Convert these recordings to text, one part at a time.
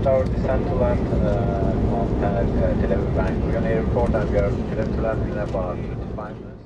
our descent to land on Tel Aviv Ben Gurion Airport, and we are prepared to land in about 25 minutes.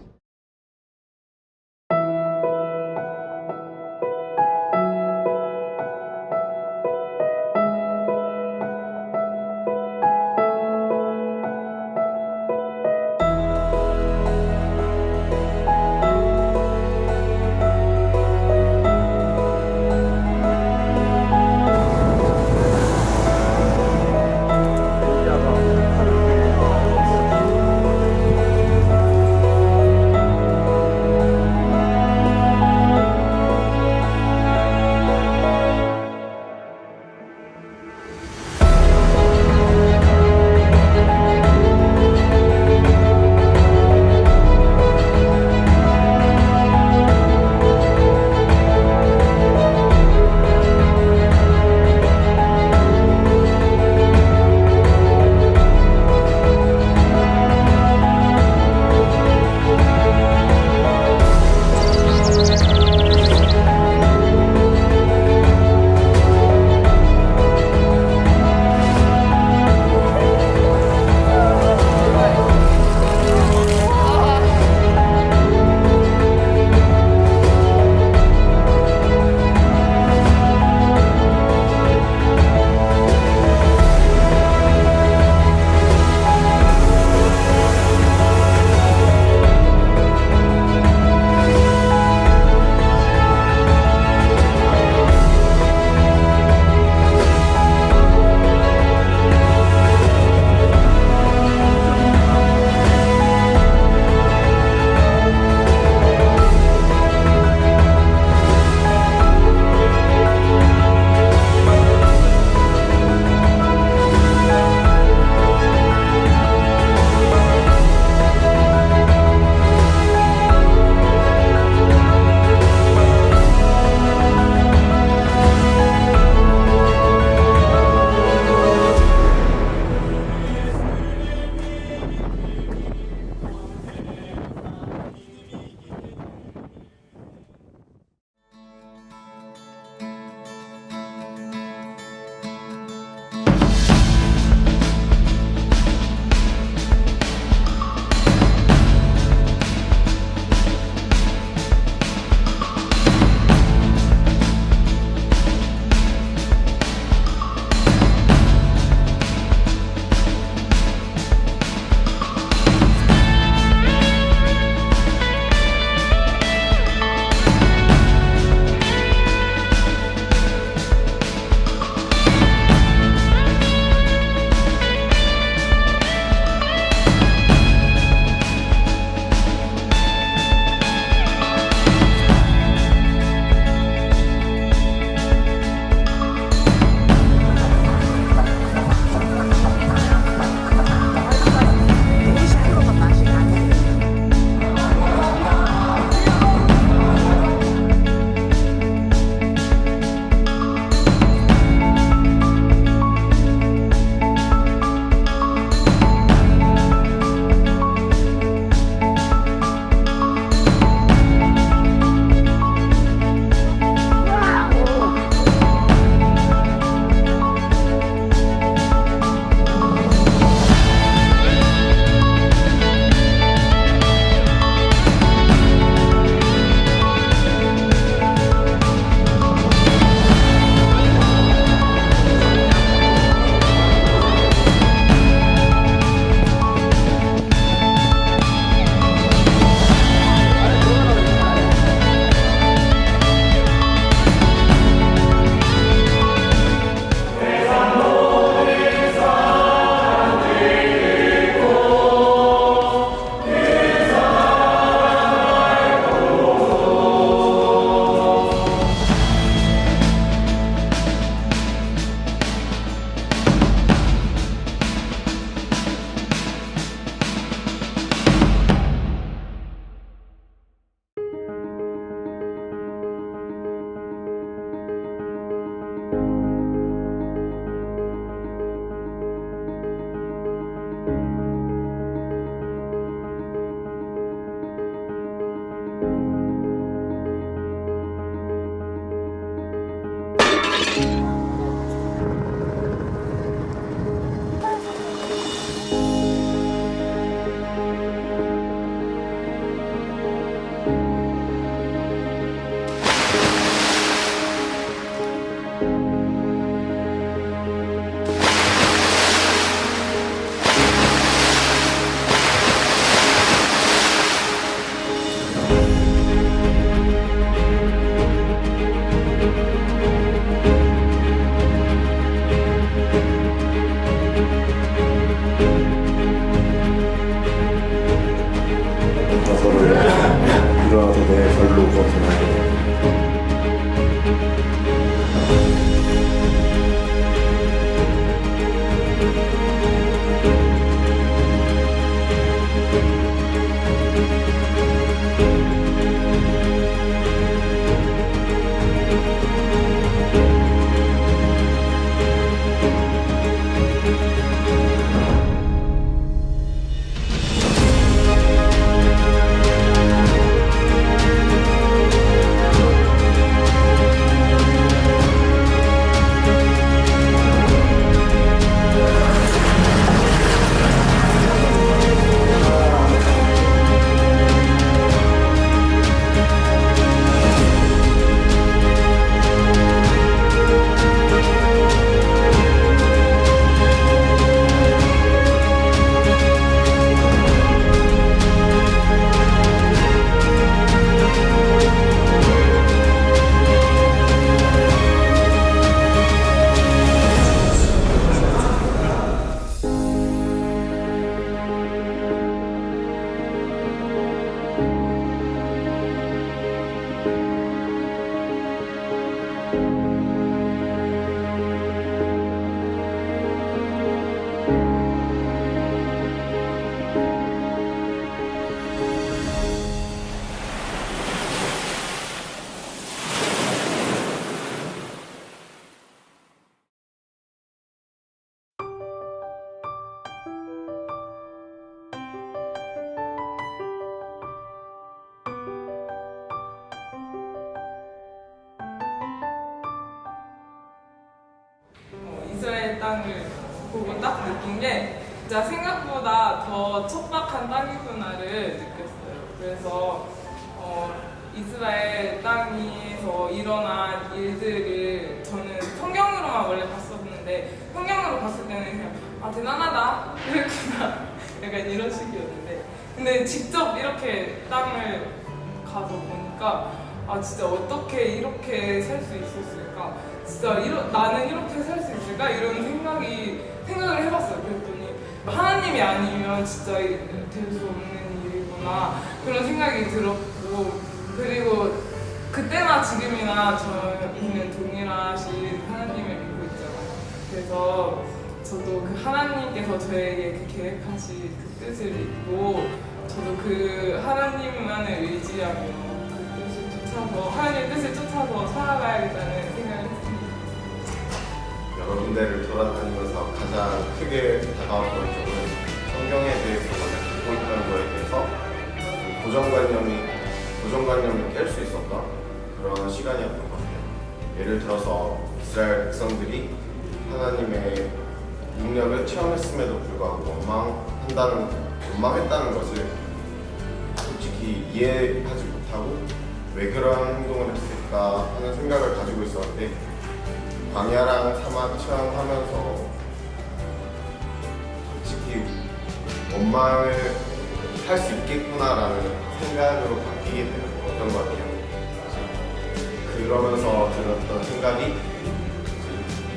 땅을 보고 딱 느낀 게 진짜 생각보다 더 척박한 땅이구나를 느꼈어요. 그래서 이스라엘 땅에서 일어난 일들을 저는 성경으로만 원래 봤었는데 성경으로 봤을 때는 그냥 대단하다 그랬구나 약간 이런 식이었는데 근데 직접 이렇게 땅을 가서 보니까 진짜 어떻게 이렇게 살 수 있었을까 진짜 나는 이렇게 살 수 있을까 이런 생각을 해봤어요. 그랬더니 하나님이 아니면 진짜 될 수 없는 일이구나 그런 생각이 들었고 그리고 그때나 지금이나 저희는 동일하신 하나님을 믿고 있잖아요. 그래서 저도 그 하나님께서 저에게 그 계획하신 그 뜻을 믿고 저도 그 하나님만을 의지하며 그 뜻을 쫓아서 하나님의 뜻을 쫓아서 살아가야겠다는 생각을 했습니다. 여러 군데를 돌아다니면서 가장 크게 다가왔던 점은 성경에 대해서 만약 듣고 있다는 거에 대해서 고정관념을 깰 수 있었던 그런 시간이었던 것 같아요. 예를 들어서 이스라엘 백성들이 하나님의 능력을 체험했음에도 불구하고 원망했다는 것을 솔직히 이해하지 못하고 왜 그런 행동을 했을까 하는 생각을 가지고 있었는데 광야랑 사막 체험하면서 솔직히 원망을 할 수 있겠구나라는 생각으로 바뀌게 되었던 것 같아요. 그러면서 들었던 생각이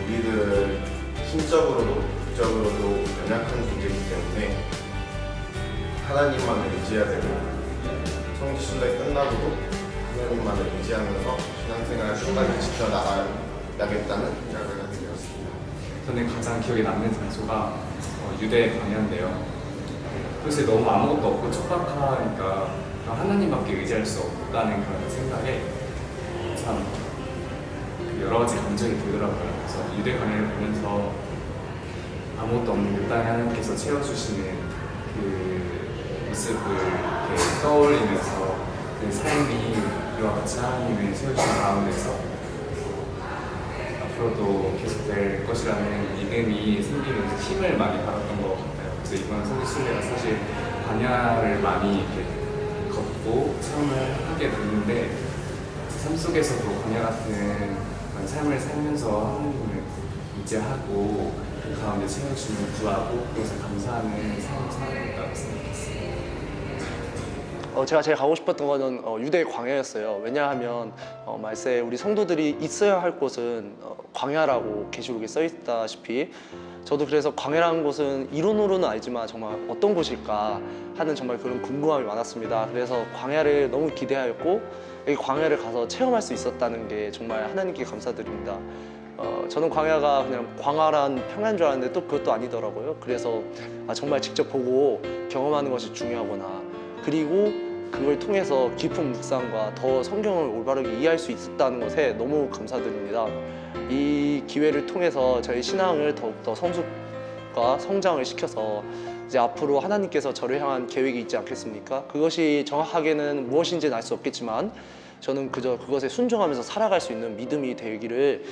우리들 신적으로도 육적으로도 연약한 존재이기 때문에 하나님만을 의지해야 되고 성지순례 끝나고도 하나님만을 의지하면서 신앙생활을 끝까지 지켜나가야겠다는 생각을 하게 되었습니다. 저는 가장 기억에 남는 장소가 유대 광야인데요. 그래서 너무 아무것도 없고 척박하니까 하나님밖에 의지할 수 없다는 그런 생각에 참 여러 가지 감정이 들더라고요. 그래서 유대 광야를 보면서 아무것도 없는 그 땅에 하나님께서 채워주시는 그 모습을 이렇게 떠올리면서 그 삶이 이와 같이 하나님을 세우신 가운데서 앞으로도 계속될 것이라는 믿음이 생기면서 힘을 많이 받았던 것 같아요. 그래서 이번 성지순례가 사실 광야를 많이 이렇게 걷고 체험을 하게 됐는데 삶 속에서도 광야 같은 그런 삶을 살면서 하나님을 의지하고 그 가운데 채워주시면 구하고 그것을 감사하는 삶을 살아야겠다고 생각했어요. 제가 제일 가고 싶었던 거는 유대 광야였어요. 왜냐하면 말세 우리 성도들이 있어야 할 곳은 광야라고 계시록에 써 있다시피 저도 그래서 광야라는 곳은 이론으로는 알지만 정말 어떤 곳일까 하는 정말 그런 궁금함이 많았습니다. 그래서 광야를 너무 기대하였고 여기 광야를 가서 체험할 수 있었다는 게 정말 하나님께 감사드립니다. 저는 광야가 그냥 광활한 평야인 줄 알았는데 또 그것도 아니더라고요. 그래서 정말 직접 보고 경험하는 것이 중요하구나. 그리고 그걸 통해서 깊은 묵상과 더 성경을 올바르게 이해할 수 있었다는 것에 너무 감사드립니다. 이 기회를 통해서 저희 신앙을 더욱더 성숙과 성장을 시켜서 이제 앞으로 하나님께서 저를 향한 계획이 있지 않겠습니까? 그것이 정확하게는 무엇인지는 알 수 없겠지만 저는 그저 그것에 순종하면서 살아갈 수 있는 믿음이 되기를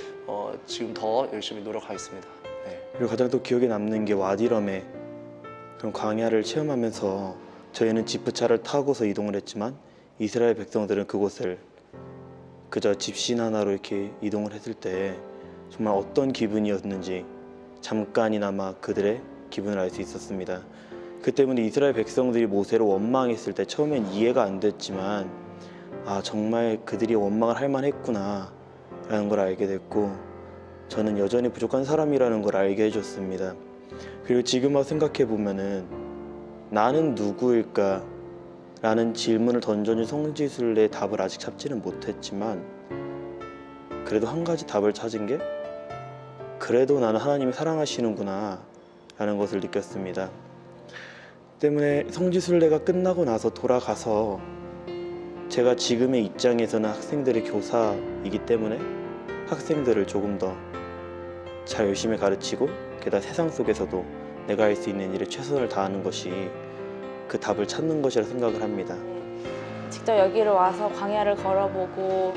지금 더 열심히 노력하겠습니다. 네. 그리고 가장 또 기억에 남는 게 와디럼의 그런 광야를 체험하면서 저희는 지프차를 타고서 이동을 했지만 이스라엘 백성들은 그곳을 그저 집신 하나로 이렇게 이동을 했을 때 정말 어떤 기분이었는지 잠깐이나마 그들의 기분을 알 수 있었습니다. 그 때문에 이스라엘 백성들이 모세를 원망했을 때 처음엔 이해가 안 됐지만 정말 그들이 원망을 할 만했구나 라는 걸 알게 됐고 저는 여전히 부족한 사람이라는 걸 알게 해줬습니다. 그리고 지금 와서 생각해 보면은 나는 누구일까? 라는 질문을 던져준 성지순례의 답을 아직 찾지는 못했지만 그래도 한 가지 답을 찾은 게 그래도 나는 하나님이 사랑하시는구나 라는 것을 느꼈습니다. 때문에 성지순례가 끝나고 나서 돌아가서 제가 지금의 입장에서는 학생들의 교사이기 때문에 학생들을 조금 더 잘 열심히 가르치고 게다가 세상 속에서도 내가 할 수 있는 일에 최선을 다하는 것이 그 답을 찾는 것이라 생각을 합니다. 직접 여기를 와서 광야를 걸어보고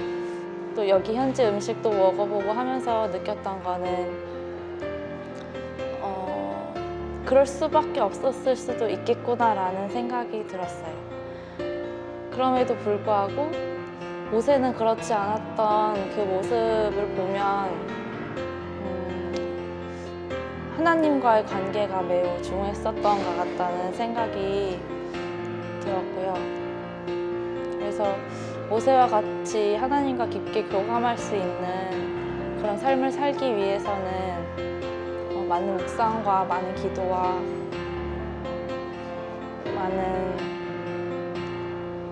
또 여기 현지 음식도 먹어보고 하면서 느꼈던 거는 그럴 수밖에 없었을 수도 있겠구나라는 생각이 들었어요. 그럼에도 불구하고 모세는 그렇지 않았던 그 모습을 보면 하나님과의 관계가 매우 중요했었던 것 같다는 생각이 들었고요. 그래서 모세와 같이 하나님과 깊게 교감할 수 있는 그런 삶을 살기 위해서는 많은 묵상과 많은 기도와 많은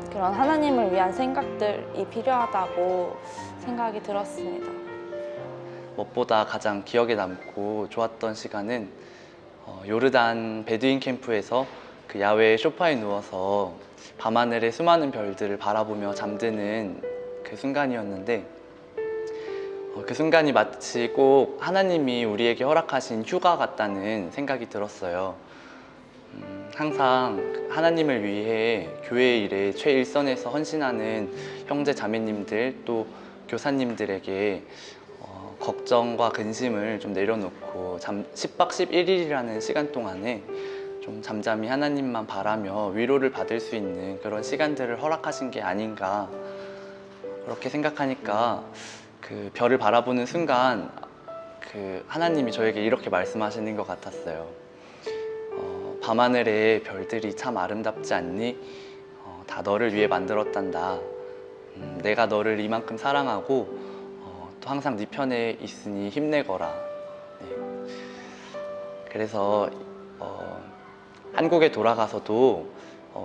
그런 하나님을 위한 생각들이 필요하다고 생각이 들었습니다. 무엇보다 가장 기억에 남고 좋았던 시간은 요르단 베두인 캠프에서 그 야외 소파에 누워서 밤하늘의 수많은 별들을 바라보며 잠드는 그 순간이었는데 그 순간이 마치 꼭 하나님이 우리에게 허락하신 휴가 같다는 생각이 들었어요. 항상 하나님을 위해 교회 일에 최일선에서 헌신하는 형제 자매님들 또 교사님들에게 걱정과 근심을 좀 내려놓고 10박 11일이라는 시간 동안에 좀 잠잠히 하나님만 바라며 위로를 받을 수 있는 그런 시간들을 허락하신 게 아닌가, 그렇게 생각하니까 그 별을 바라보는 순간 그 하나님이 저에게 이렇게 말씀하시는 것 같았어요. 밤하늘의 별들이 참 아름답지 않니? 다 너를 위해 만들었단다. 내가 너를 이만큼 사랑하고 또 항상 네 편에 있으니 힘내거라. 네. 그래서 한국에 돌아가서도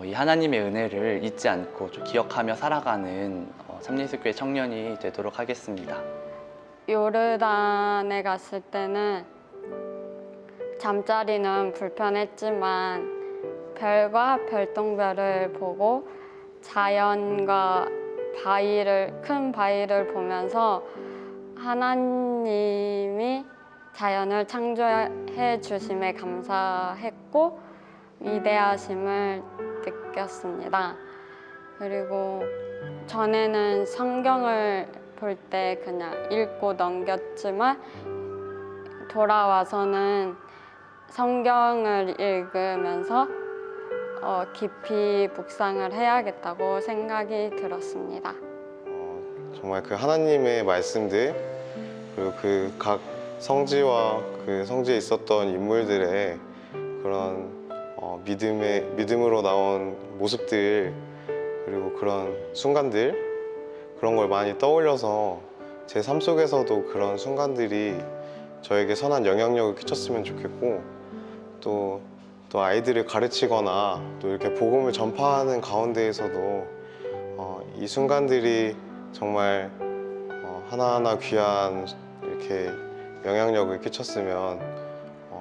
이 하나님의 은혜를 잊지 않고 좀 기억하며 살아가는 참예수교회 청년이 되도록 하겠습니다. 요르단에 갔을 때는 잠자리는 불편했지만 별과 별똥별을 보고 자연과 큰 바위를 보면서 하나님이 자연을 창조해 주심에 감사했고 위대하심을 느꼈습니다. 그리고 전에는 성경을 볼 때 그냥 읽고 넘겼지만 돌아와서는 성경을 읽으면서 깊이 묵상을 해야겠다고 생각이 들었습니다. 정말 그 하나님의 말씀들 그리고 그 각 성지와 그 성지에 있었던 인물들의 그런 믿음으로 나온 모습들 그리고 그런 순간들 그런 걸 많이 떠올려서 제 삶 속에서도 그런 순간들이 저에게 선한 영향력을 끼쳤으면 좋겠고 또 아이들을 가르치거나 또 이렇게 복음을 전파하는 가운데에서도 이 순간들이 정말 하나하나 귀한 이렇게 영향력을 끼쳤으면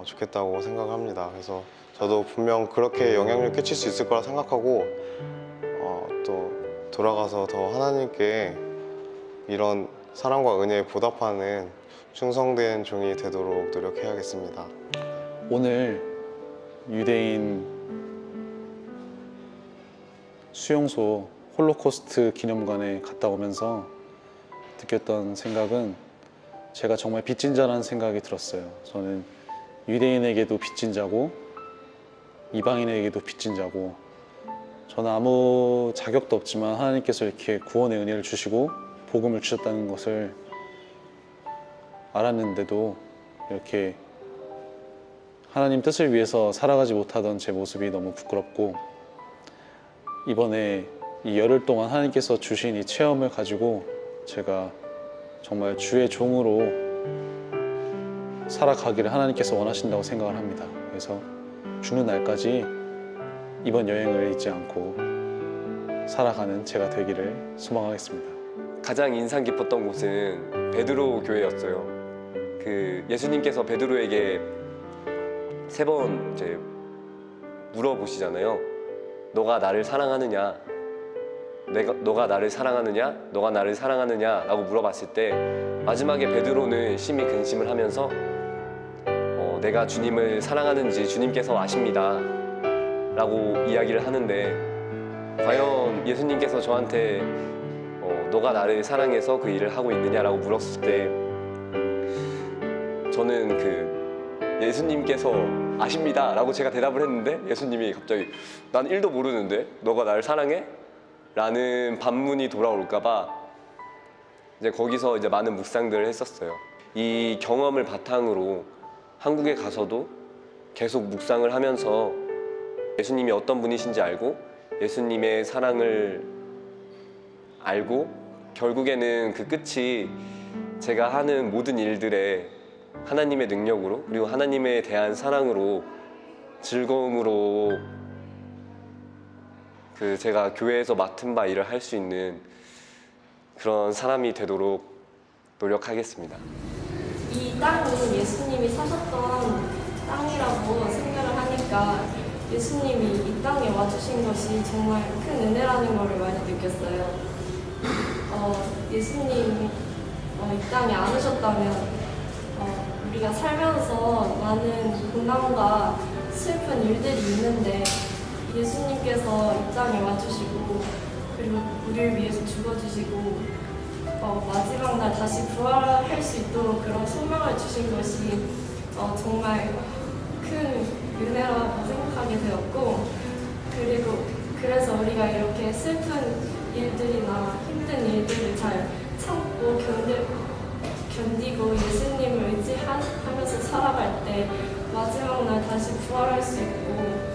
좋겠다고 생각합니다. 그래서 저도 분명 그렇게 영향력을 끼칠 수 있을 거라 생각하고 또 돌아가서 더 하나님께 이런 사랑과 은혜에 보답하는 충성된 종이 되도록 노력해야겠습니다. 오늘 유대인 수용소 홀로코스트 기념관에 갔다 오면서 느꼈던 생각은 제가 정말 빚진 자라는 생각이 들었어요. 저는 유대인에게도 빚진 자고 이방인에게도 빚진 자고 저는 아무 자격도 없지만 하나님께서 이렇게 구원의 은혜를 주시고 복음을 주셨다는 것을 알았는데도 이렇게 하나님 뜻을 위해서 살아가지 못하던 제 모습이 너무 부끄럽고 이번에 이 열흘 동안 하나님께서 주신 이 체험을 가지고 제가 정말 주의 종으로 살아가기를 하나님께서 원하신다고 생각을 합니다. 그래서 죽는 날까지 이번 여행을 잊지 않고 살아가는 제가 되기를 소망하겠습니다. 가장 인상 깊었던 곳은 베드로 교회였어요. 그 예수님께서 베드로에게 3번 이제 물어보시잖아요. 너가 나를 사랑하느냐? 너가 나를 사랑하느냐? 너가 나를 사랑하느냐? 라고 물어봤을 때 마지막에 베드로는 심히 근심을 하면서 내가 주님을 사랑하는지 주님께서 아십니다 라고 이야기를 하는데 과연 예수님께서 저한테 너가 나를 사랑해서 그 일을 하고 있느냐라고 물었을 때 저는 그 예수님께서 아십니다 라고 제가 대답을 했는데 예수님이 갑자기 난 1도 모르는데 너가 나를 사랑해? 라는 반문이 돌아올까 봐 이제 거기서 이제 많은 묵상들을 했었어요. 이 경험을 바탕으로 한국에 가서도 계속 묵상을 하면서 예수님이 어떤 분이신지 알고 예수님의 사랑을 알고 결국에는 그 끝이 제가 하는 모든 일들에 하나님의 능력으로 그리고 하나님에 대한 사랑으로 즐거움으로 제가 교회에서 맡은 바 일을 할 수 있는 그런 사람이 되도록 노력하겠습니다. 이 땅이 예수님이 사셨던 땅이라고 생각을 하니까 예수님이 이 땅에 와주신 것이 정말 큰 은혜라는 것을 많이 느꼈어요. 예수님이 이 땅에 안 오셨다면 우리가 살면서 많은 고난과 슬픈 일들이 있는데 예수님께서 이 땅에 와주시고 그리고 우리를 위해서 죽어주시고 마지막 날 다시 부활할 수 있도록 그런 소명을 주신 것이 정말 큰 은혜라고 생각하게 되었고 그리고 그래서 우리가 이렇게 슬픈 일들이나 힘든 일들을 잘 참고 견디고 예수님을 의지하면서 살아갈 때 마지막 날 다시 부활할 수 있고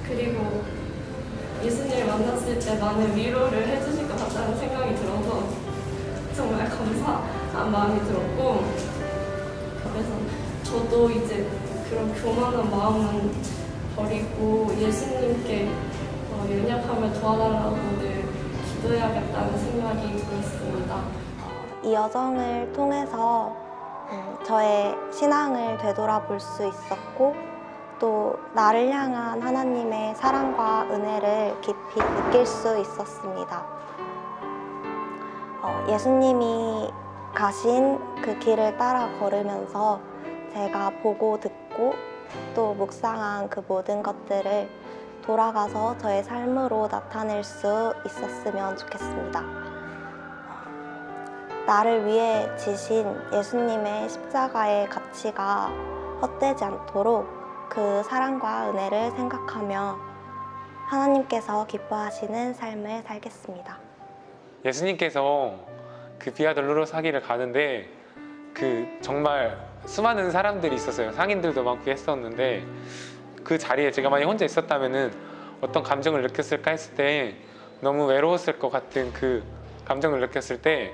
그리고 예수님을 만났을 때 많은 위로를 해주실 것 같다는 생각이 들어서 정말 감사한 마음이 들었고 그래서 저도 이제 그런 교만한 마음은 버리고 예수님께 연약함을 도와달라고 늘 기도해야겠다는 생각이 들었습니다. 이 여정을 통해서 저의 신앙을 되돌아볼 수 있었고 또 나를 향한 하나님의 사랑과 은혜를 깊이 느낄 수 있었습니다. 예수님이 가신 그 길을 따라 걸으면서 제가 보고 듣고 또 묵상한 그 모든 것들을 돌아가서 저의 삶으로 나타낼 수 있었으면 좋겠습니다. 나를 위해 지신 예수님의 십자가의 가치가 헛되지 않도록 그 사랑과 은혜를 생각하며 하나님께서 기뻐하시는 삶을 살겠습니다. 예수님께서 그 비아돌로로스 길을 가는데 정말 수많은 사람들이 있었어요. 상인들도 많고 했었는데 그 자리에 제가 만약 혼자 있었다면은 어떤 감정을 느꼈을까 했을 때 너무 외로웠을 것 같은 그 감정을 느꼈을 때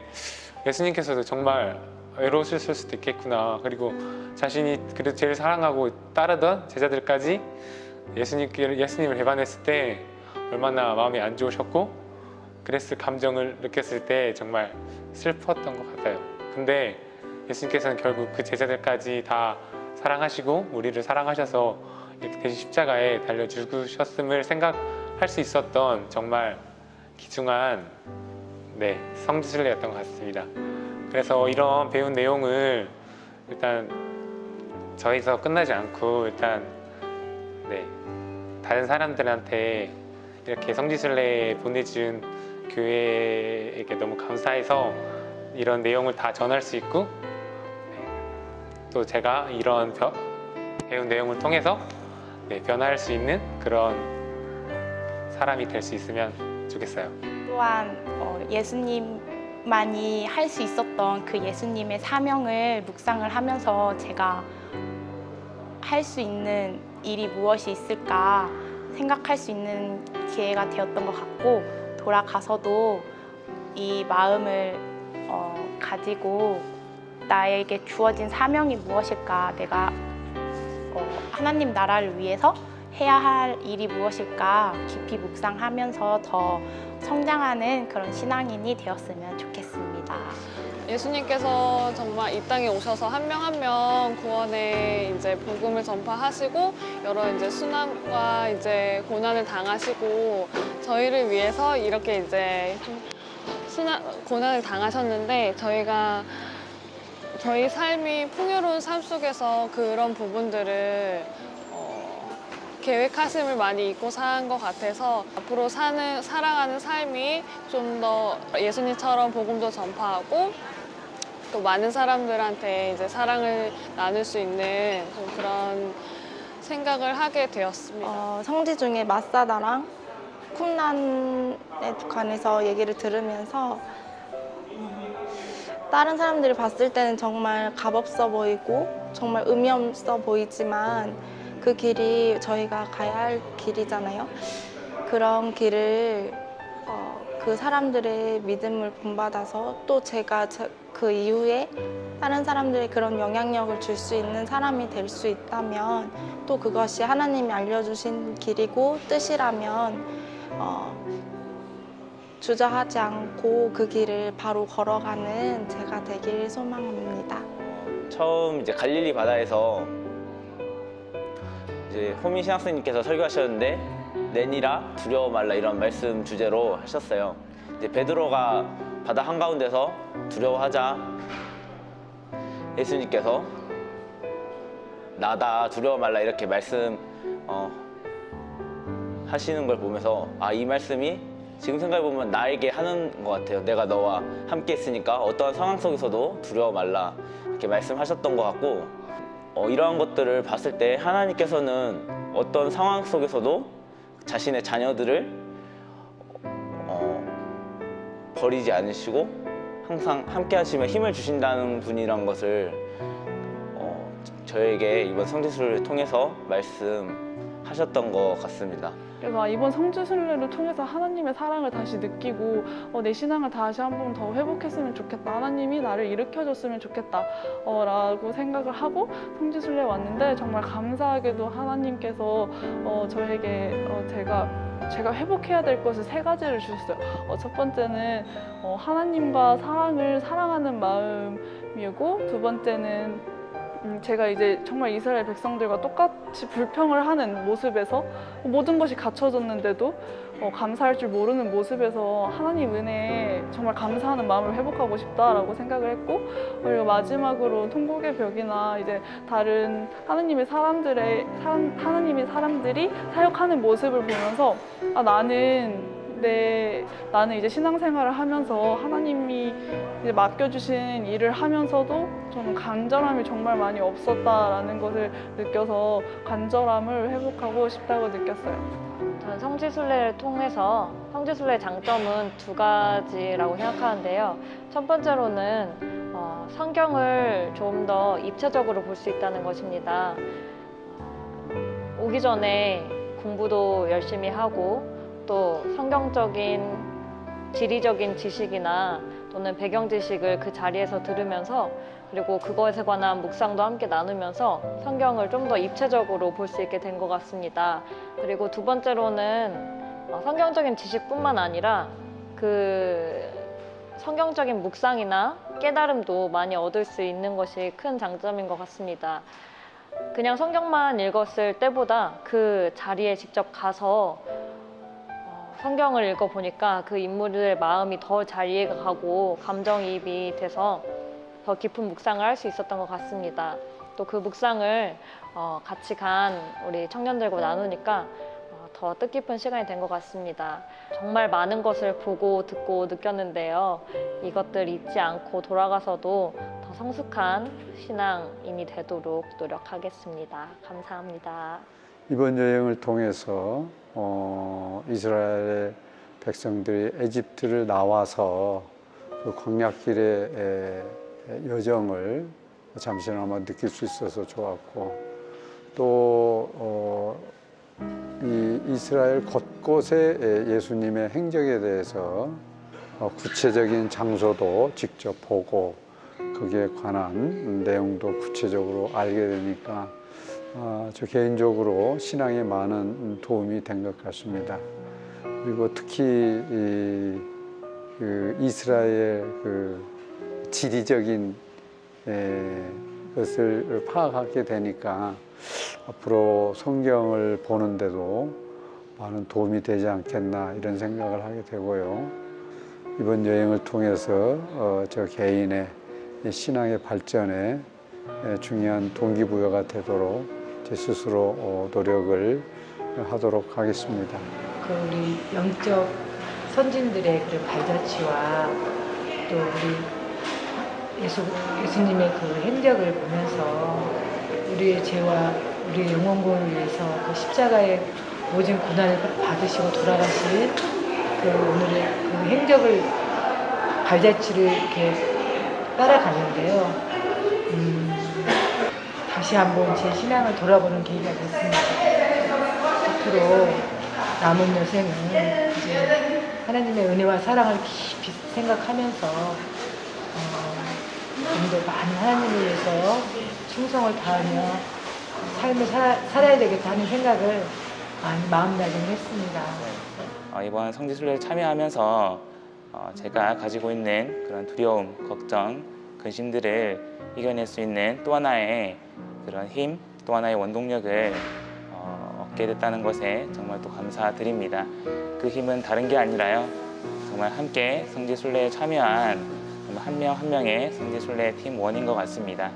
예수님께서도 정말 외로우실 수도 있겠구나. 그리고 자신이 그래도 제일 사랑하고 따르던 제자들까지 예수님을 배반했을 때 얼마나 마음이 안 좋으셨고 그랬을 감정을 느꼈을 때 정말 슬펐던 것 같아요. 근데 예수님께서는 결국 그 제자들까지 다 사랑하시고 우리를 사랑하셔서 이렇게 대신 십자가에 달려 죽으셨음을 생각할 수 있었던 정말 귀중한 성지순례였던 것 같습니다. 그래서 이런 배운 내용을 일단 저희서 끝나지 않고 일단 다른 사람들한테 이렇게 성지순례 보내준 교회에게 너무 감사해서 이런 내용을 다 전할 수 있고 또 제가 이런 배운 내용을 통해서 변화할 수 있는 그런 사람이 될 수 있으면 좋겠어요. 또한 예수님만이 할 수 있었던 그 예수님의 사명을 묵상을 하면서 제가 할 수 있는 일이 무엇이 있을까 생각할 수 있는 기회가 되었던 것 같고 돌아가서도 이 마음을 가지고 나에게 주어진 사명이 무엇일까 내가 하나님 나라를 위해서 해야 할 일이 무엇일까 깊이 묵상하면서 더 성장하는 그런 신앙인이 되었으면 좋겠습니다. 예수님께서 정말 이 땅에 오셔서 한 명 한 명 구원의 이제 복음을 전파하시고 여러 이제 순환과 이제 고난을 당하시고 저희를 위해서 이렇게 이제 고난을 당하셨는데 저희 삶이 풍요로운 삶 속에서 그런 부분들을 계획하심을 많이 잊고 산 것 같아서 앞으로 살아가는 삶이 좀 더 예수님처럼 복음도 전파하고 또 많은 사람들한테 이제 사랑을 나눌 수 있는 그런 생각을 하게 되었습니다. 성지 중에 마사다랑 쿰란에 관해서 얘기를 들으면서 다른 사람들이 봤을 때는 정말 값없어 보이고 정말 의미 없어 보이지만 그 길이 저희가 가야 할 길이잖아요. 그런 길을 그 사람들의 믿음을 본받아서 또 제가 그 이후에 다른 사람들의 그런 영향력을 줄 수 있는 사람이 될 수 있다면 또 그것이 하나님이 알려주신 길이고 뜻이라면 주저하지 않고 그 길을 바로 걸어가는 제가 되길 소망합니다. 처음 이제 갈릴리 바다에서 이제 호민 신학생님께서 설교하셨는데 내니라 두려워 말라 이런 말씀 주제로 하셨어요. 이제 베드로가 바다 한가운데서 두려워하자 예수님께서 나다 두려워 말라 이렇게 말씀 하시는 걸 보면서 이 말씀이 지금 생각해보면 나에게 하는 것 같아요. 내가 너와 함께 했으니까 어떠한 상황 속에서도 두려워 말라 이렇게 말씀하셨던 것 같고 이러한 것들을 봤을 때 하나님께서는 어떤 상황 속에서도 자신의 자녀들을 버리지 않으시고 항상 함께 하시며 힘을 주신다는 분이란 것을 저에게 이번 성지순례를 통해서 말씀하셨던 것 같습니다. 그래서 이번 성지순례를 통해서 하나님의 사랑을 다시 느끼고 내 신앙을 다시 한번 더 회복했으면 좋겠다. 하나님이 나를 일으켜줬으면 좋겠다 라고 생각을 하고 성지순례에 왔는데 정말 감사하게도 하나님께서 저에게 제가 회복해야 될 것을 3가지를 주셨어요. 첫 번째는 하나님과 사랑하는 마음이고 두 번째는 제가 이제 정말 이스라엘 백성들과 똑같이 불평을 하는 모습에서 모든 것이 갖춰졌는데도 감사할 줄 모르는 모습에서 하나님 은혜에 정말 감사하는 마음을 회복하고 싶다라고 생각을 했고 그리고 마지막으로 통곡의 벽이나 이제 다른 하나님이 사람들이 사역하는 모습을 보면서 나는 이제 신앙생활을 하면서 하나님이 이제 맡겨주신 일을 하면서도 저는 간절함이 정말 많이 없었다라는 것을 느껴서 간절함을 회복하고 싶다고 느꼈어요. 저는 성지순례를 통해서 성지순례의 장점은 2가지라고 생각하는데요. 첫 번째로는 성경을 좀 더 입체적으로 볼 수 있다는 것입니다. 오기 전에 공부도 열심히 하고 또 성경적인 지리적인 지식이나 또는 배경 지식을 그 자리에서 들으면서 그리고 그것에 관한 묵상도 함께 나누면서 성경을 좀 더 입체적으로 볼 수 있게 된 것 같습니다. 그리고 2번째로는 성경적인 지식뿐만 아니라 그 성경적인 묵상이나 깨달음도 많이 얻을 수 있는 것이 큰 장점인 것 같습니다. 그냥 성경만 읽었을 때보다 그 자리에 직접 가서 성경을 읽어보니까 그 인물들의 마음이 더 잘 이해가 가고 감정이입이 돼서 더 깊은 묵상을 할 수 있었던 것 같습니다. 또 그 묵상을 같이 간 우리 청년들과 나누니까 더 뜻깊은 시간이 된 것 같습니다. 정말 많은 것을 보고 듣고 느꼈는데요. 이것들 잊지 않고 돌아가서도 더 성숙한 신앙인이 되도록 노력하겠습니다. 감사합니다. 이번 여행을 통해서 이스라엘 백성들이 에집트를 나와서 그 광야길의 여정을 잠시나마 느낄 수 있어서 좋았고 또 이 이스라엘 곳곳의 예수님의 행적에 대해서 구체적인 장소도 직접 보고 거기에 관한 내용도 구체적으로 알게 되니까 저 개인적으로 신앙에 많은 도움이 된 것 같습니다. 그리고 특히 그 이스라엘 그 지리적인 것을 파악하게 되니까 앞으로 성경을 보는데도 많은 도움이 되지 않겠나 이런 생각을 하게 되고요. 이번 여행을 통해서 저 개인의 신앙의 발전에 중요한 동기부여가 되도록 제 스스로 노력을 하도록 하겠습니다. 우리 영적 선진들의 그 발자취와 또 우리 예수님의 그 행적을 보면서 우리의 죄와 우리의 영혼을 위해서 그 십자가의 모진 고난을 받으시고 돌아가신 그 오늘의 그 행적을 발자취를 이렇게 따라갔는데요. 다시 한번 제 신앙을 돌아보는 계기가 됐습니다. 앞으로 남은 여생은 이제 하나님의 은혜와 사랑을 깊이 생각하면서 좀 더 많은 하나님을 위해서 충성을 다하며 삶을 살아야 되겠다 하는 생각을 많이 마음다짐을 했습니다. 이번 성지순례에 참여하면서 제가 가지고 있는 그런 두려움, 걱정, 근심들을 이겨낼 수 있는 또 하나의 그런 힘, 또 하나의 원동력을 얻게 됐다는 것에 정말 또 감사드립니다. 그 힘은 다른 게 아니라요. 정말 함께 성지순례에 참여한 한 명 한 명의 성지순례 팀원인 것 같습니다.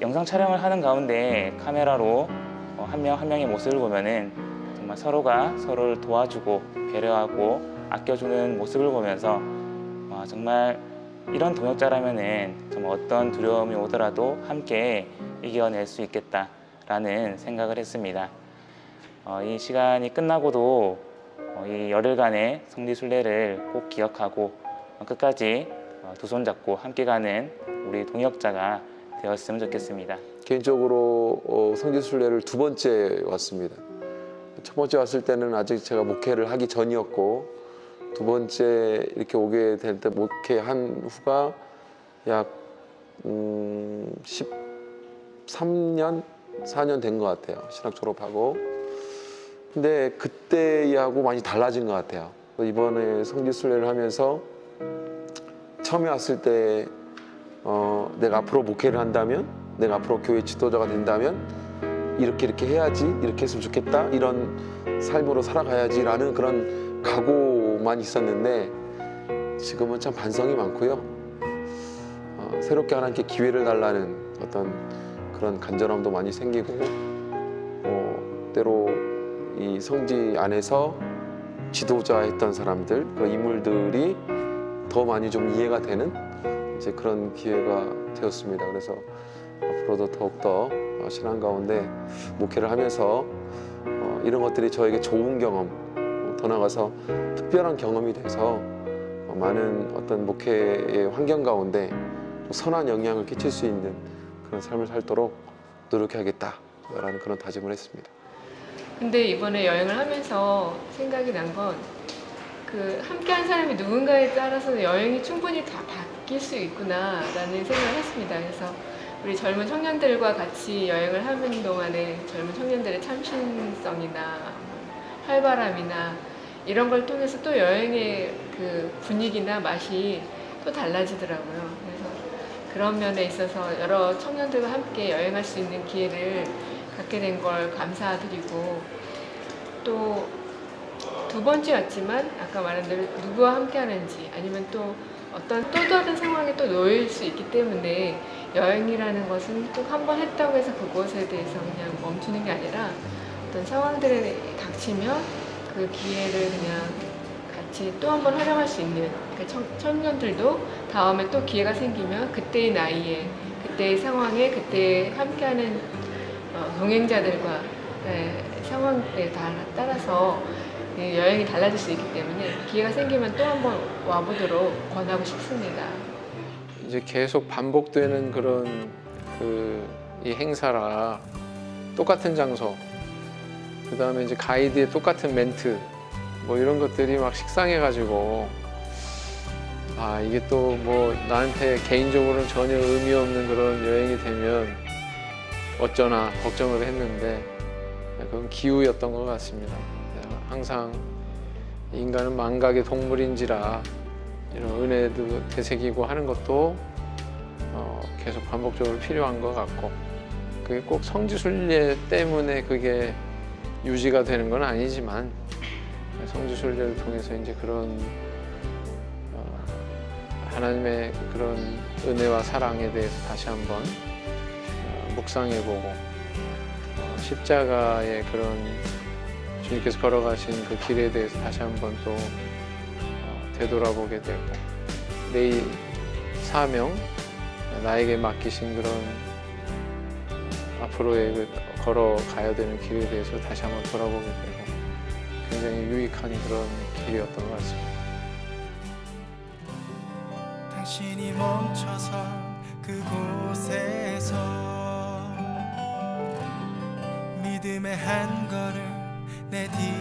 영상 촬영을 하는 가운데 카메라로 한 명 한 명의 모습을 보면은 정말 서로가 서로를 도와주고 배려하고 아껴주는 모습을 보면서 정말 이런 동역자라면은 정말 어떤 두려움이 오더라도 함께 이겨낼 수 있겠다라는 생각을 했습니다. 이 시간이 끝나고도 이 열흘간의 성지순례를 꼭 기억하고 끝까지 두 손 잡고 함께 가는 우리 동역자가 되었으면 좋겠습니다. 개인적으로 성지순례를 두 번째 왔습니다. 첫 번째 왔을 때는 아직 제가 목회를 하기 전이었고 두 번째 이렇게 오게 될 때 목회한 후가 약 13년, 4년 된 것 같아요. 신학 졸업하고. 근데 그때하고 많이 달라진 것 같아요. 이번에 성지순례를 하면서 처음에 왔을 때 내가 앞으로 목회를 한다면, 내가 앞으로 교회 지도자가 된다면 이렇게 해야지, 이렇게 했으면 좋겠다, 이런 삶으로 살아가야지라는 그런 각오만 있었는데 지금은 참 반성이 많고요. 새롭게 하나님께 기회를 달라는 어떤 그런 간절함도 많이 생기고 때로 이 성지 안에서 지도자 했던 사람들, 그런 인물들이 더 많이 좀 이해가 되는 이제 그런 기회가 되었습니다. 그래서 앞으로도 더욱더 신앙 가운데 목회를 하면서 이런 것들이 저에게 좋은 경험, 더 나아가서 특별한 경험이 돼서 많은 어떤 목회의 환경 가운데 선한 영향을 끼칠 수 있는 그런 삶을 살도록 노력해야겠다라는 그런 다짐을 했습니다. 근데 이번에 여행을 하면서 생각이 난 건 그 함께한 사람이 누군가에 따라서 여행이 충분히 다 바뀔 수 있구나라는 생각을 했습니다. 그래서 우리 젊은 청년들과 같이 여행을 하는 동안에 젊은 청년들의 참신성이나 활발함이나 이런 걸 통해서 또 여행의 그 분위기나 맛이 또 달라지더라고요. 그래서 그런 면에 있어서 여러 청년들과 함께 여행할 수 있는 기회를 갖게 된 걸 감사드리고, 또 두 번째였지만 아까 말한 대로 누구와 함께 하는지 아니면 또 어떤 또 다른 상황에 또 놓일 수 있기 때문에 여행이라는 것은 꼭 한 번 했다고 해서 그것에 대해서 그냥 멈추는 게 아니라 어떤 상황들에 닥치면 그 기회를 그냥 같이 또 한 번 활용할 수 있는, 그러니까 청년들도 다음에 또 기회가 생기면 그때의 나이에, 그때의 상황에, 그때 함께하는 동행자들과 상황에 따라서 여행이 달라질 수 있기 때문에 기회가 생기면 또 한 번 와보도록 권하고 싶습니다. 이제 계속 반복되는 그런 이 행사라 똑같은 장소, 그 다음에 이제 가이드의 똑같은 멘트, 뭐 이런 것들이 막 식상해가지고 이게 또 뭐 나한테 개인적으로는 전혀 의미 없는 그런 여행이 되면 어쩌나 걱정을 했는데 그건 기우였던 것 같습니다. 항상 인간은 망각의 동물인지라 이런 은혜도 되새기고 하는 것도 계속 반복적으로 필요한 것 같고, 그게 꼭 성지순례 때문에 그게 유지가 되는 건 아니지만 성지순례를 통해서 이제 그런 하나님의 그런 은혜와 사랑에 대해서 다시 한번 묵상해보고 십자가의 그런 주님께서 걸어가신 그 길에 대해서 다시 한번 또 되돌아보게 되고, 내 사명, 나에게 맡기신 그런 앞으로의 걸어가야 되는 길에 대해서 다시 한번 돌아보게 되고 굉장히 유익한 그런 길이었던 것 같습니다. 당신이 멈춰서 그곳에서 믿음의 한 걸음 내 뒤